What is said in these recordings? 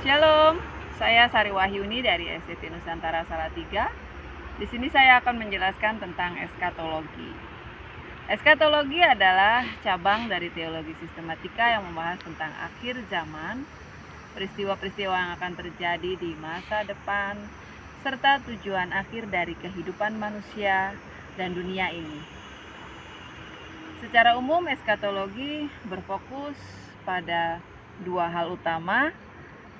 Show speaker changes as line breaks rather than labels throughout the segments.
Shalom, saya Sari Wahyuni dari SDT Nusantara Salatiga. Di sini saya akan menjelaskan tentang eskatologi. Eskatologi adalah cabang dari teologi sistematika yang membahas tentang akhir zaman, peristiwa-peristiwa yang akan terjadi di masa depan, serta tujuan akhir dari kehidupan manusia dan dunia ini. Secara umum, eskatologi berfokus pada dua hal utama: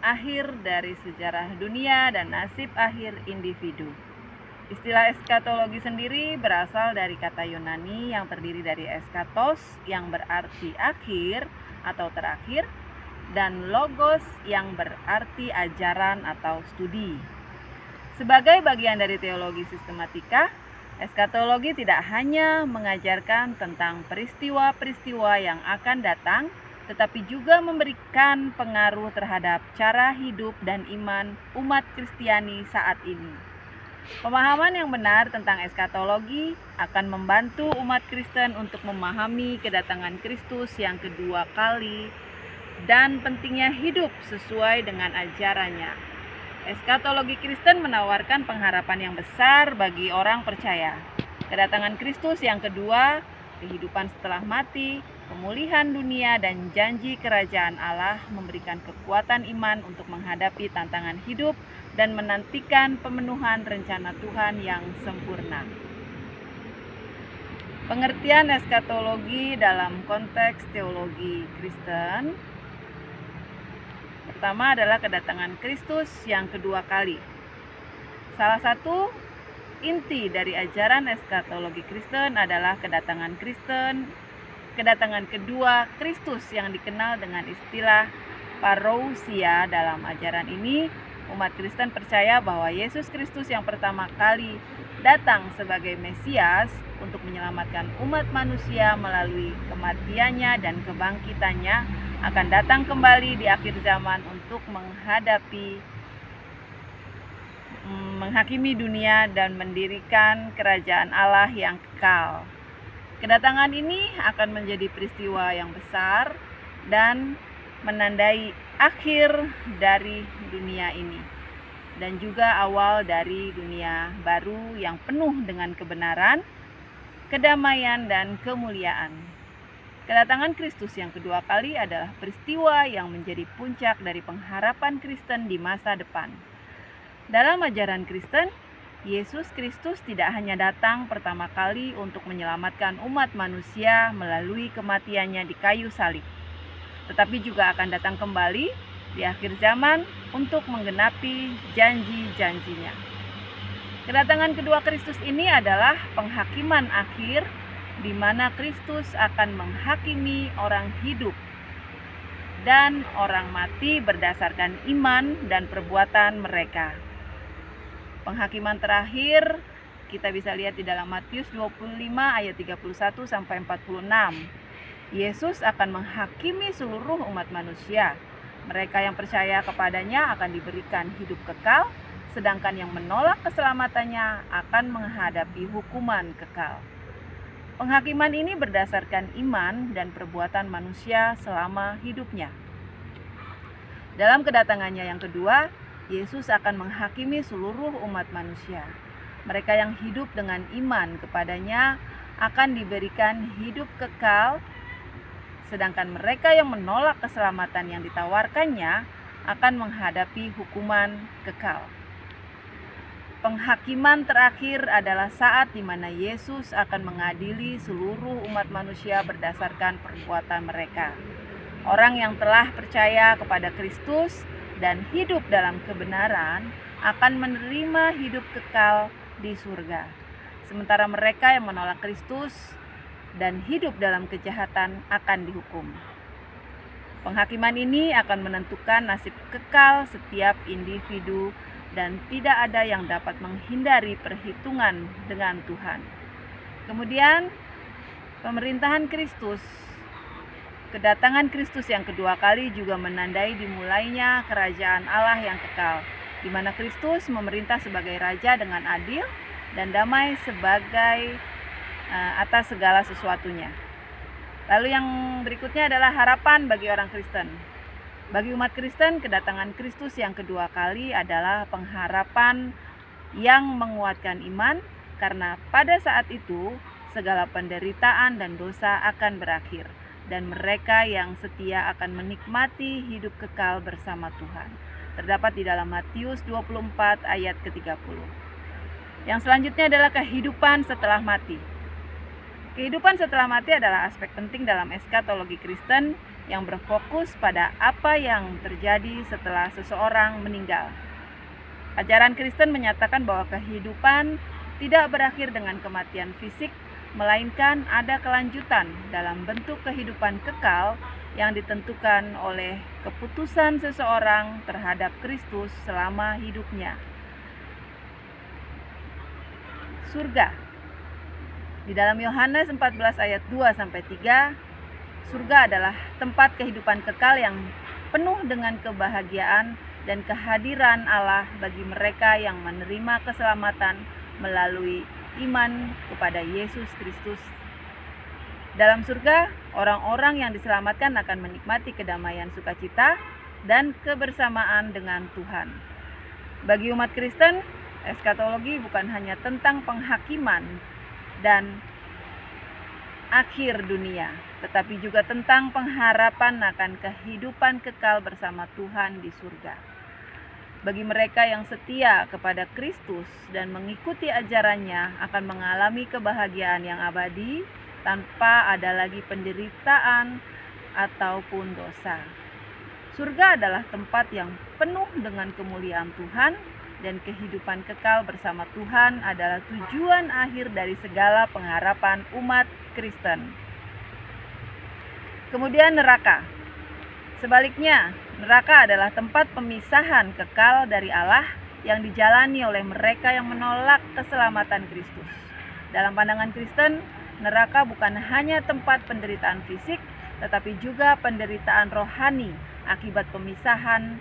akhir dari sejarah dunia dan nasib akhir individu. Istilah eskatologi sendiri berasal dari kata Yunani yang terdiri dari eskatos yang berarti akhir atau terakhir, dan logos yang berarti ajaran atau studi. Sebagai bagian dari teologi sistematika, eskatologi tidak hanya mengajarkan tentang peristiwa-peristiwa yang akan datang, tetapi juga memberikan pengaruh terhadap cara hidup dan iman umat Kristiani saat ini. Pemahaman yang benar tentang eskatologi akan membantu umat Kristen untuk memahami kedatangan Kristus yang kedua kali dan pentingnya hidup sesuai dengan ajarannya. Eskatologi Kristen menawarkan pengharapan yang besar bagi orang percaya. Kedatangan Kristus yang kedua, kehidupan setelah mati, pemulihan dunia, dan janji kerajaan Allah memberikan kekuatan iman untuk menghadapi tantangan hidup dan menantikan pemenuhan rencana Tuhan yang sempurna. Pengertian eskatologi dalam konteks teologi Kristen. Pertama adalah kedatangan Kristus yang kedua kali. Salah satu inti dari ajaran eskatologi Kristen adalah kedatangan kedua Kristus yang dikenal dengan istilah parousia. Dalam ajaran ini, umat Kristen percaya bahwa Yesus Kristus yang pertama kali datang sebagai Mesias untuk menyelamatkan umat manusia melalui kematiannya dan kebangkitannya akan datang kembali di akhir zaman untuk menghakimi dunia dan mendirikan kerajaan Allah yang kekal. Kedatangan ini akan menjadi peristiwa yang besar dan menandai akhir dari dunia ini dan juga awal dari dunia baru yang penuh dengan kebenaran, kedamaian, dan kemuliaan. Kedatangan Kristus yang kedua kali adalah peristiwa yang menjadi puncak dari pengharapan Kristen di masa depan. Dalam ajaran Kristen, Yesus Kristus tidak hanya datang pertama kali untuk menyelamatkan umat manusia melalui kematiannya di kayu salib, tetapi juga akan datang kembali di akhir zaman untuk menggenapi janji-janjinya. Kedatangan kedua Kristus ini adalah penghakiman akhir, di mana Kristus akan menghakimi orang hidup dan orang mati berdasarkan iman dan perbuatan mereka. Penghakiman terakhir kita bisa lihat di dalam Matius 25 ayat 31 sampai 46. Yesus akan menghakimi seluruh umat manusia. Mereka yang percaya kepadanya akan diberikan hidup kekal, sedangkan yang menolak keselamatannya akan menghadapi hukuman kekal. Penghakiman ini berdasarkan iman dan perbuatan manusia selama hidupnya. Dalam kedatangannya yang kedua, Yesus akan menghakimi seluruh umat manusia. Mereka yang hidup dengan iman kepadanya akan diberikan hidup kekal, sedangkan mereka yang menolak keselamatan yang ditawarkannya akan menghadapi hukuman kekal. Penghakiman terakhir adalah saat di mana Yesus akan mengadili seluruh umat manusia berdasarkan perbuatan mereka. Orang yang telah percaya kepada Kristus dan hidup dalam kebenaran akan menerima hidup kekal di surga. Sementara mereka yang menolak Kristus dan hidup dalam kejahatan akan dihukum. Penghakiman ini akan menentukan nasib kekal setiap individu dan tidak ada yang dapat menghindari perhitungan dengan Tuhan. Kemudian, pemerintahan Kristus. Kedatangan Kristus yang kedua kali juga menandai dimulainya kerajaan Allah yang kekal, di mana Kristus memerintah sebagai raja dengan adil dan damai sebagai atas segala sesuatunya. Lalu yang berikutnya adalah harapan bagi orang Kristen. Bagi umat Kristen, kedatangan Kristus yang kedua kali adalah pengharapan yang menguatkan iman, karena pada saat itu segala penderitaan dan dosa akan berakhir, dan mereka yang setia akan menikmati hidup kekal bersama Tuhan. Terdapat di dalam Matius 24 ayat ke-30. Yang selanjutnya adalah kehidupan setelah mati. Kehidupan setelah mati adalah aspek penting dalam eskatologi Kristen yang berfokus pada apa yang terjadi setelah seseorang meninggal. Ajaran Kristen menyatakan bahwa kehidupan tidak berakhir dengan kematian fisik, melainkan ada kelanjutan dalam bentuk kehidupan kekal yang ditentukan oleh keputusan seseorang terhadap Kristus selama hidupnya. Surga. Di dalam Yohanes 14 ayat 2-3, surga adalah tempat kehidupan kekal yang penuh dengan kebahagiaan dan kehadiran Allah bagi mereka yang menerima keselamatan melalui iman kepada Yesus Kristus. Dalam surga, orang-orang yang diselamatkan akan menikmati kedamaian sukacita dan kebersamaan dengan Tuhan. Bagi umat Kristen, eskatologi bukan hanya tentang penghakiman dan akhir dunia, tetapi juga tentang pengharapan akan kehidupan kekal bersama Tuhan di surga. Bagi mereka yang setia kepada Kristus dan mengikuti ajarannya akan mengalami kebahagiaan yang abadi tanpa ada lagi penderitaan ataupun dosa. Surga adalah tempat yang penuh dengan kemuliaan Tuhan, dan kehidupan kekal bersama Tuhan adalah tujuan akhir dari segala pengharapan umat Kristen. Kemudian neraka. Sebaliknya, neraka adalah tempat pemisahan kekal dari Allah yang dijalani oleh mereka yang menolak keselamatan Kristus. Dalam pandangan Kristen, neraka bukan hanya tempat penderitaan fisik, tetapi juga penderitaan rohani akibat pemisahan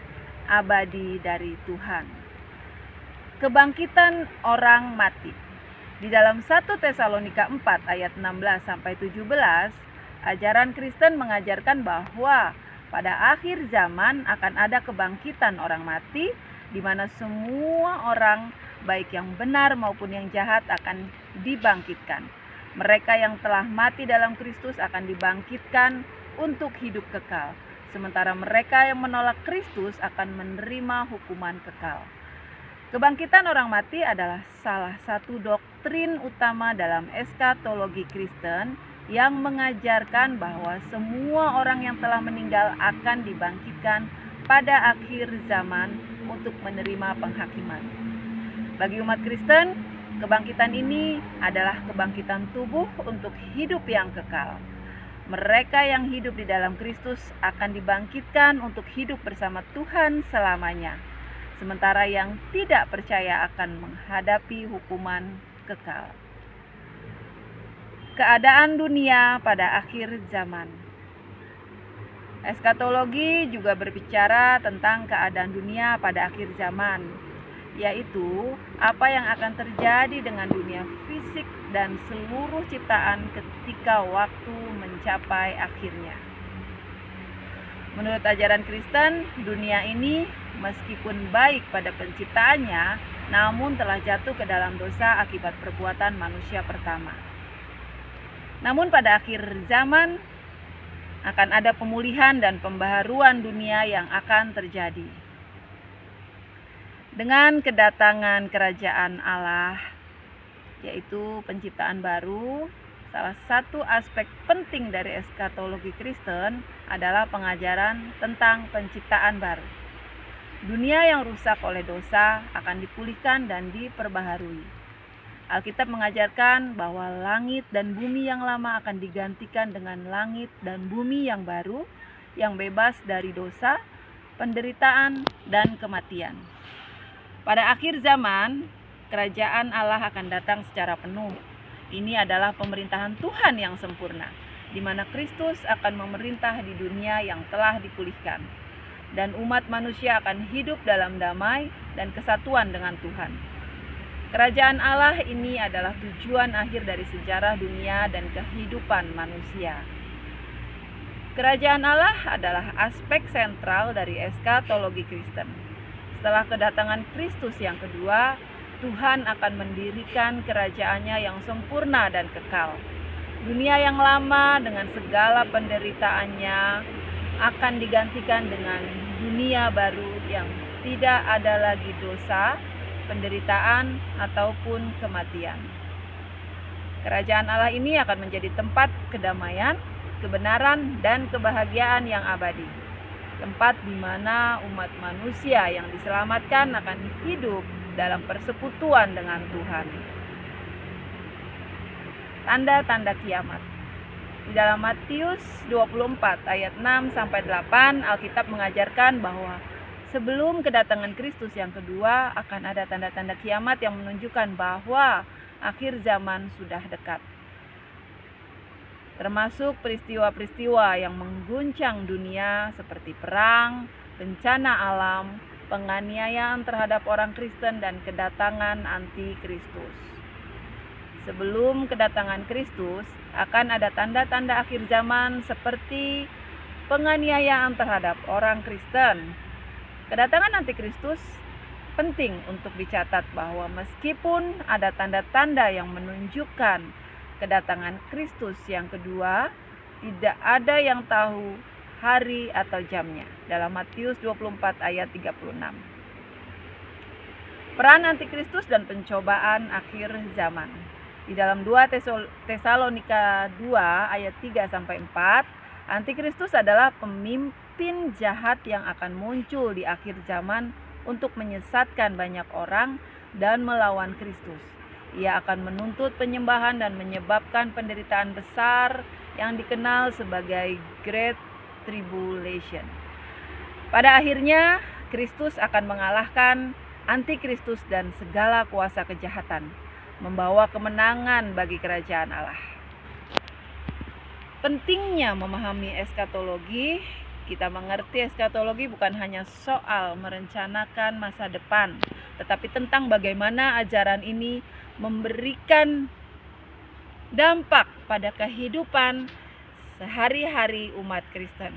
abadi dari Tuhan. Kebangkitan orang mati. Di dalam 1 Tesalonika 4 ayat 16-17, ajaran Kristen mengajarkan bahwa pada akhir zaman akan ada kebangkitan orang mati, di mana semua orang, baik yang benar maupun yang jahat, akan dibangkitkan. Mereka yang telah mati dalam Kristus akan dibangkitkan untuk hidup kekal, sementara mereka yang menolak Kristus akan menerima hukuman kekal. Kebangkitan orang mati adalah salah satu doktrin utama dalam eskatologi Kristen yang mengajarkan bahwa semua orang yang telah meninggal akan dibangkitkan pada akhir zaman untuk menerima penghakiman. Bagi umat Kristen, kebangkitan ini adalah kebangkitan tubuh untuk hidup yang kekal. Mereka yang hidup di dalam Kristus akan dibangkitkan untuk hidup bersama Tuhan selamanya, sementara yang tidak percaya akan menghadapi hukuman kekal. Keadaan dunia pada akhir zaman. Eskatologi juga berbicara tentang keadaan dunia pada akhir zaman, yaitu apa yang akan terjadi dengan dunia fisik dan seluruh ciptaan ketika waktu mencapai akhirnya. Menurut ajaran Kristen, dunia ini meskipun baik pada penciptaannya, namun telah jatuh ke dalam dosa akibat perbuatan manusia pertama. Namun pada akhir zaman akan ada pemulihan dan pembaharuan dunia yang akan terjadi. Dengan kedatangan kerajaan Allah, yaitu penciptaan baru, salah satu aspek penting dari eskatologi Kristen adalah pengajaran tentang penciptaan baru. Dunia yang rusak oleh dosa akan dipulihkan dan diperbaharui. Alkitab mengajarkan bahwa langit dan bumi yang lama akan digantikan dengan langit dan bumi yang baru, yang bebas dari dosa, penderitaan, dan kematian. Pada akhir zaman, kerajaan Allah akan datang secara penuh. Ini adalah pemerintahan Tuhan yang sempurna, di mana Kristus akan memerintah di dunia yang telah dipulihkan, dan umat manusia akan hidup dalam damai dan kesatuan dengan Tuhan. Kerajaan Allah ini adalah tujuan akhir dari sejarah dunia dan kehidupan manusia. Kerajaan Allah adalah aspek sentral dari eskatologi Kristen. Setelah kedatangan Kristus yang kedua, Tuhan akan mendirikan kerajaannya yang sempurna dan kekal. Dunia yang lama dengan segala penderitaannya akan digantikan dengan dunia baru yang tidak ada lagi dosa, penderitaan, ataupun kematian. Kerajaan Allah ini akan menjadi tempat kedamaian, kebenaran, dan kebahagiaan yang abadi. Tempat di mana umat manusia yang diselamatkan akan hidup dalam persekutuan dengan Tuhan. Tanda-tanda kiamat. Di dalam Matius 24 ayat 6-8, Alkitab mengajarkan bahwa sebelum kedatangan Kristus yang kedua akan ada tanda-tanda kiamat yang menunjukkan bahwa akhir zaman sudah dekat. Termasuk peristiwa-peristiwa yang mengguncang dunia seperti perang, bencana alam, penganiayaan terhadap orang Kristen, dan kedatangan anti-Kristus. Sebelum kedatangan Kristus akan ada tanda-tanda akhir zaman seperti penganiayaan terhadap orang Kristen. Kedatangan anti-Kristus penting untuk dicatat bahwa meskipun ada tanda-tanda yang menunjukkan kedatangan Kristus yang kedua, tidak ada yang tahu hari atau jamnya. Dalam Matius 24 ayat 36. Peran antikristus dan pencobaan akhir zaman. Di dalam 2 Tesalonika 2 ayat 3-4, antikristus adalah pemimpin jahat yang akan muncul di akhir zaman untuk menyesatkan banyak orang dan melawan Kristus. Ia akan menuntut penyembahan dan menyebabkan penderitaan besar yang dikenal sebagai Great Tribulation. Pada akhirnya, Kristus akan mengalahkan antikristus dan segala kuasa kejahatan, membawa kemenangan bagi kerajaan Allah. Pentingnya memahami eskatologi. Kita mengerti eskatologi bukan hanya soal merencanakan masa depan, tetapi tentang bagaimana ajaran ini memberikan dampak pada kehidupan sehari-hari umat Kristen.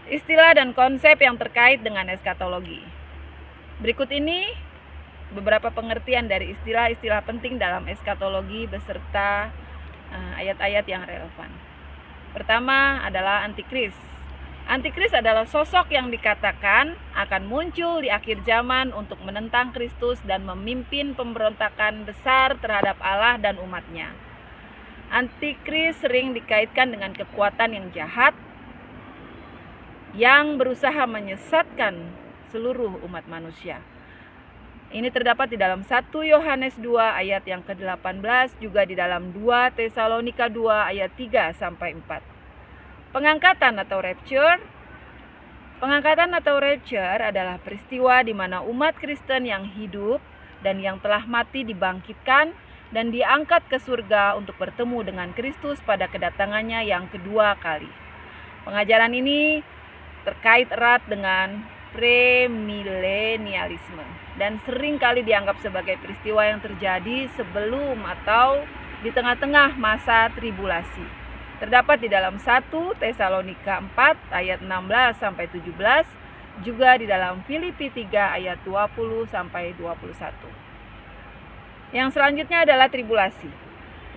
Istilah dan konsep yang terkait dengan eskatologi. Berikut ini beberapa pengertian dari istilah-istilah penting dalam eskatologi beserta ayat-ayat yang relevan. Pertama adalah antikris. Antikris adalah sosok yang dikatakan akan muncul di akhir zaman untuk menentang Kristus dan memimpin pemberontakan besar terhadap Allah dan umatnya. Antikris sering dikaitkan dengan kekuatan yang jahat yang berusaha menyesatkan seluruh umat manusia. Ini terdapat di dalam 1 Yohanes 2 ayat yang ke-18, juga di dalam 2 Tesalonika 2 ayat 3-4. Pengangkatan atau rapture. Pengangkatan atau rapture adalah peristiwa di mana umat Kristen yang hidup dan yang telah mati dibangkitkan dan diangkat ke surga untuk bertemu dengan Kristus pada kedatangannya yang kedua kali. Pengajaran ini terkait erat dengan premilenialisme dan sering kali dianggap sebagai peristiwa yang terjadi sebelum atau di tengah-tengah masa tribulasi. Terdapat di dalam 1 Tesalonika 4 ayat 16-17, juga di dalam Filipi 3 ayat 20-21. Yang selanjutnya adalah tribulasi.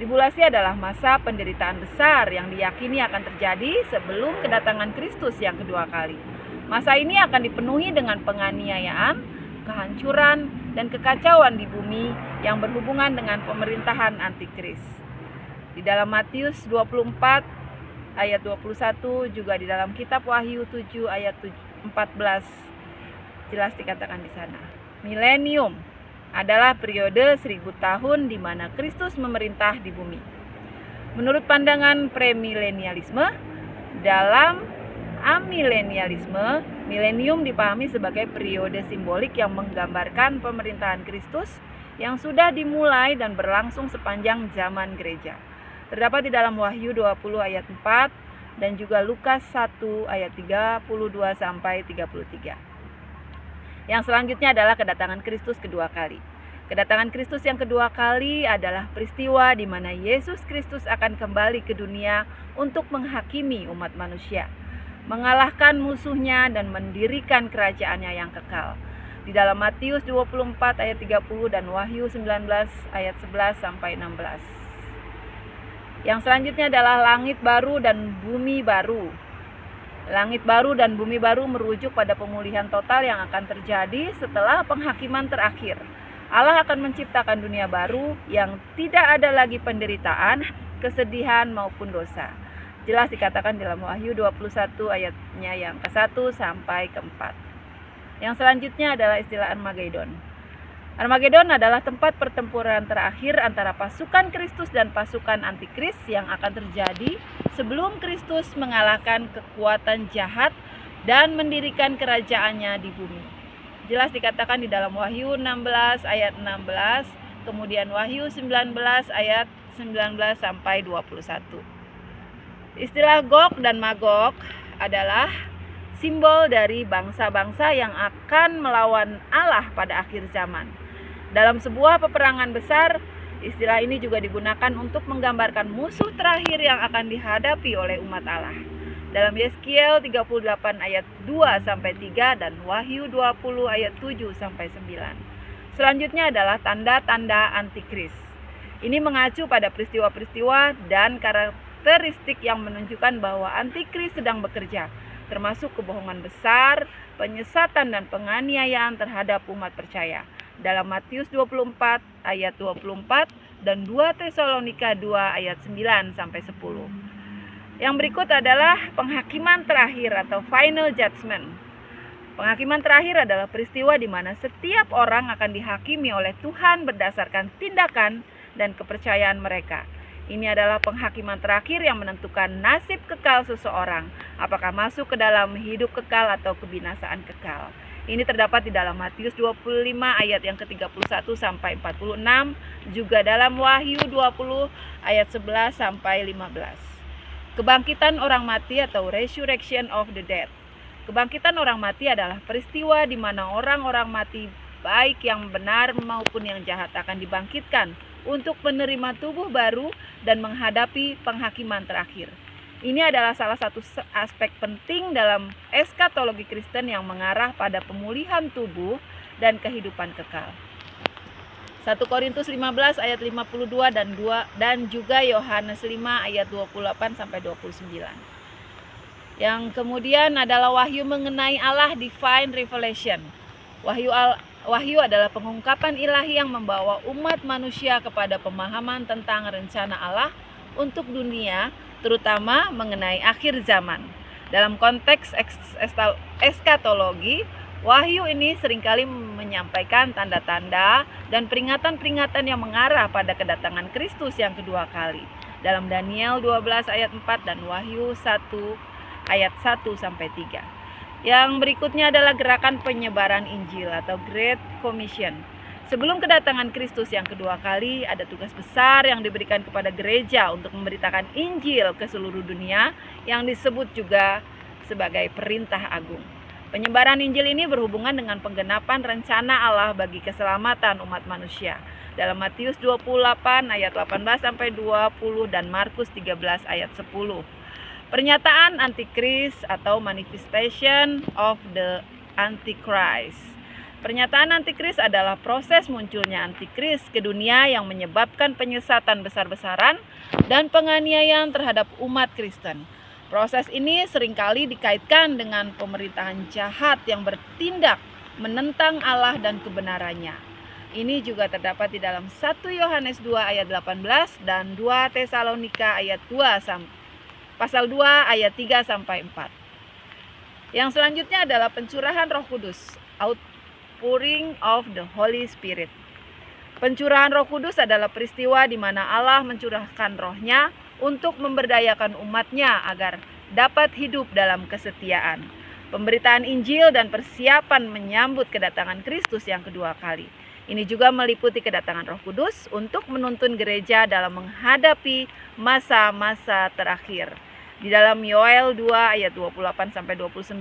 Tribulasi adalah masa penderitaan besar yang diyakini akan terjadi sebelum kedatangan Kristus yang kedua kali. Masa ini akan dipenuhi dengan penganiayaan, kehancuran, dan kekacauan di bumi yang berhubungan dengan pemerintahan antikris. Di dalam Matius 24 ayat 21, juga di dalam kitab Wahyu 7 ayat 14, jelas dikatakan di sana. Milenium adalah periode 1000 tahun di mana Kristus memerintah di bumi. Menurut pandangan premilenialisme, dalam amilenialisme, milenium dipahami sebagai periode simbolik yang menggambarkan pemerintahan Kristus yang sudah dimulai dan berlangsung sepanjang zaman gereja. Terdapat di dalam Wahyu 20 ayat 4 dan juga Lukas 1 ayat 32-33. Yang selanjutnya adalah kedatangan Kristus kedua kali. Kedatangan Kristus yang kedua kali adalah peristiwa di mana Yesus Kristus akan kembali ke dunia untuk menghakimi umat manusia, mengalahkan musuhnya dan mendirikan kerajaannya yang kekal. Di dalam Matius 24 ayat 30 dan Wahyu 19 ayat 11 sampai 16. Yang selanjutnya adalah langit baru dan bumi baru. Langit baru dan bumi baru merujuk pada pemulihan total yang akan terjadi setelah penghakiman terakhir. Allah akan menciptakan dunia baru yang tidak ada lagi penderitaan, kesedihan maupun dosa. Jelas dikatakan dalam Wahyu 21 ayatnya yang ke-1 sampai ke-4. Yang selanjutnya adalah istilah Armageddon. Armageddon adalah tempat pertempuran terakhir antara pasukan Kristus dan pasukan antikris yang akan terjadi sebelum Kristus mengalahkan kekuatan jahat dan mendirikan kerajaannya di bumi. Jelas dikatakan di dalam Wahyu 16 ayat 16, kemudian Wahyu 19 ayat 19 sampai 21. Istilah Gog dan Magog adalah simbol dari bangsa-bangsa yang akan melawan Allah pada akhir zaman. Dalam sebuah peperangan besar, istilah ini juga digunakan untuk menggambarkan musuh terakhir yang akan dihadapi oleh umat Allah. Dalam Yeskiel 38 ayat 2 sampai 3 dan Wahyu 20 ayat 7 sampai 9. Selanjutnya adalah tanda-tanda antikris. Ini mengacu pada peristiwa-peristiwa dan karakteristik yang menunjukkan bahwa antikris sedang bekerja, termasuk kebohongan besar, penyesatan dan penganiayaan terhadap umat percaya. Dalam Matius 24 ayat 24 dan 2 Tesalonika 2 ayat 9 sampai 10. Yang berikut adalah penghakiman terakhir atau final judgment. Penghakiman terakhir adalah peristiwa di mana setiap orang akan dihakimi oleh Tuhan berdasarkan tindakan dan kepercayaan mereka. Ini adalah penghakiman terakhir yang menentukan nasib kekal seseorang, apakah masuk ke dalam hidup kekal atau kebinasaan kekal. Ini terdapat di dalam Matius 25 ayat yang ke-31 sampai 46, juga dalam Wahyu 20 ayat 11 sampai 15. Kebangkitan orang mati atau resurrection of the dead. Kebangkitan orang mati adalah peristiwa di mana orang-orang mati baik yang benar maupun yang jahat akan dibangkitkan untuk menerima tubuh baru dan menghadapi penghakiman terakhir. Ini adalah salah satu aspek penting dalam eskatologi Kristen yang mengarah pada pemulihan tubuh dan kehidupan kekal. 1 Korintus 15 ayat 52 dan juga Yohanes 5 ayat 28 sampai 29. Yang kemudian adalah wahyu mengenai Allah, divine revelation. Wahyu adalah pengungkapan ilahi yang membawa umat manusia kepada pemahaman tentang rencana Allah untuk dunia, terutama mengenai akhir zaman. Dalam konteks eskatologi, wahyu ini seringkali menyampaikan tanda-tanda dan peringatan-peringatan yang mengarah pada kedatangan Kristus yang kedua kali. Dalam Daniel 12 ayat 4 dan Wahyu 1 ayat 1 sampai 3. Yang berikutnya adalah gerakan penyebaran Injil atau Great Commission. Sebelum kedatangan Kristus yang kedua kali, ada tugas besar yang diberikan kepada gereja untuk memberitakan Injil ke seluruh dunia yang disebut juga sebagai perintah agung. Penyebaran Injil ini berhubungan dengan penggenapan rencana Allah bagi keselamatan umat manusia. Dalam Matius 28 ayat 18 sampai 20 dan Markus 13 ayat 10. Pernyataan antikris atau manifestation of the Antichrist. Pernyataan antikris adalah proses munculnya antikris ke dunia yang menyebabkan penyesatan besar-besaran dan penganiayaan terhadap umat Kristen. Proses ini seringkali dikaitkan dengan pemerintahan jahat yang bertindak menentang Allah dan kebenarannya. Ini juga terdapat di dalam 1 Yohanes 2 ayat 18 dan 2 Tesalonika ayat 2 pasal 2 ayat 3 sampai 4. Yang selanjutnya adalah pencurahan Roh Kudus, outpouring of the Holy Spirit. Pencurahan Roh Kudus adalah peristiwa di mana Allah mencurahkan Roh-Nya untuk memberdayakan umatnya agar dapat hidup dalam kesetiaan. Pemberitaan Injil dan persiapan menyambut kedatangan Kristus yang kedua kali. Ini juga meliputi kedatangan Roh Kudus untuk menuntun gereja dalam menghadapi masa-masa terakhir. Di dalam Yoel 2 ayat 28 sampai 29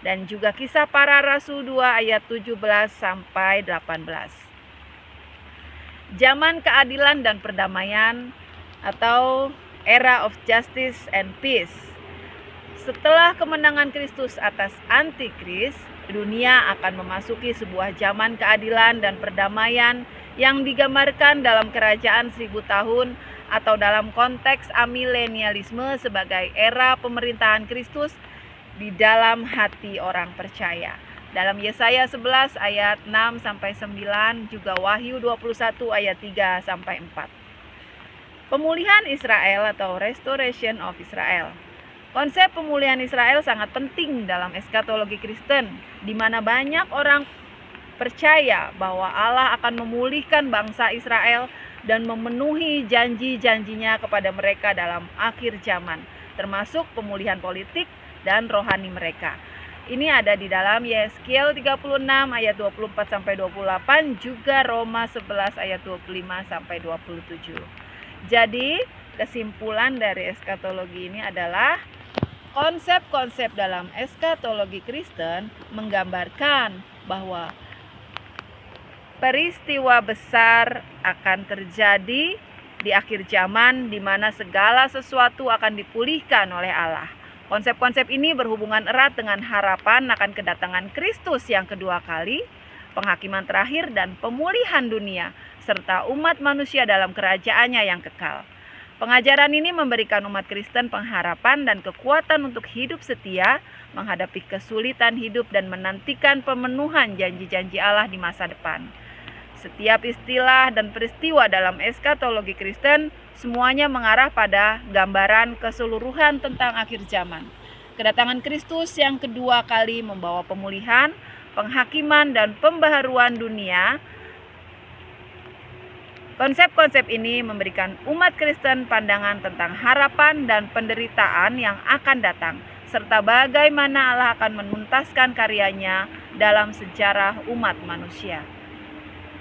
dan juga Kisah Para Rasul 2 ayat 17 sampai 18. zaman keadilan dan perdamaian atau era of justice and peace. Setelah kemenangan Kristus atas antikris, dunia akan memasuki sebuah zaman keadilan dan perdamaian yang digambarkan dalam kerajaan 1000 tahun atau dalam konteks amilenialisme sebagai era pemerintahan Kristus di dalam hati orang percaya. Dalam Yesaya 11 ayat 6-9, juga Wahyu 21 ayat 3-4. Pemulihan Israel atau Restoration of Israel. Konsep pemulihan Israel sangat penting dalam eskatologi Kristen, di mana banyak orang percaya bahwa Allah akan memulihkan bangsa Israel dan memenuhi janji-janjinya kepada mereka dalam akhir zaman, termasuk pemulihan politik dan rohani mereka. Ini ada di dalam Yeskiel 36 ayat 24-28, juga Roma 11 ayat 25-27. Jadi, kesimpulan dari eskatologi ini adalah konsep-konsep dalam eskatologi Kristen menggambarkan bahwa peristiwa besar akan terjadi di akhir zaman di mana segala sesuatu akan dipulihkan oleh Allah. Konsep-konsep ini berhubungan erat dengan harapan akan kedatangan Kristus yang kedua kali, penghakiman terakhir dan pemulihan dunia, serta umat manusia dalam kerajaannya yang kekal. Pengajaran ini memberikan umat Kristen pengharapan dan kekuatan untuk hidup setia, menghadapi kesulitan hidup dan menantikan pemenuhan janji-janji Allah di masa depan. Setiap istilah dan peristiwa dalam eskatologi Kristen semuanya mengarah pada gambaran keseluruhan tentang akhir zaman. Kedatangan Kristus yang kedua kali membawa pemulihan, penghakiman dan pembaharuan dunia. Konsep-konsep ini memberikan umat Kristen pandangan tentang harapan dan penderitaan yang akan datang, serta bagaimana Allah akan menuntaskan karyanya dalam sejarah umat manusia.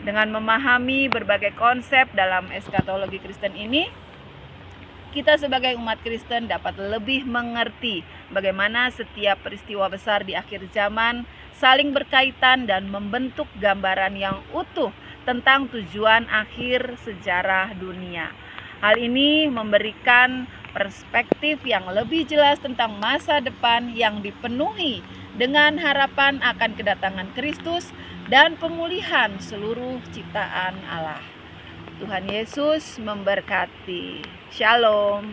Dengan memahami berbagai konsep dalam eskatologi Kristen ini, kita sebagai umat Kristen dapat lebih mengerti bagaimana setiap peristiwa besar di akhir zaman saling berkaitan dan membentuk gambaran yang utuh tentang tujuan akhir sejarah dunia. Hal ini memberikan perspektif yang lebih jelas tentang masa depan yang dipenuhi dengan harapan akan kedatangan Kristus dan pemulihan seluruh ciptaan Allah. Tuhan Yesus memberkati. Shalom.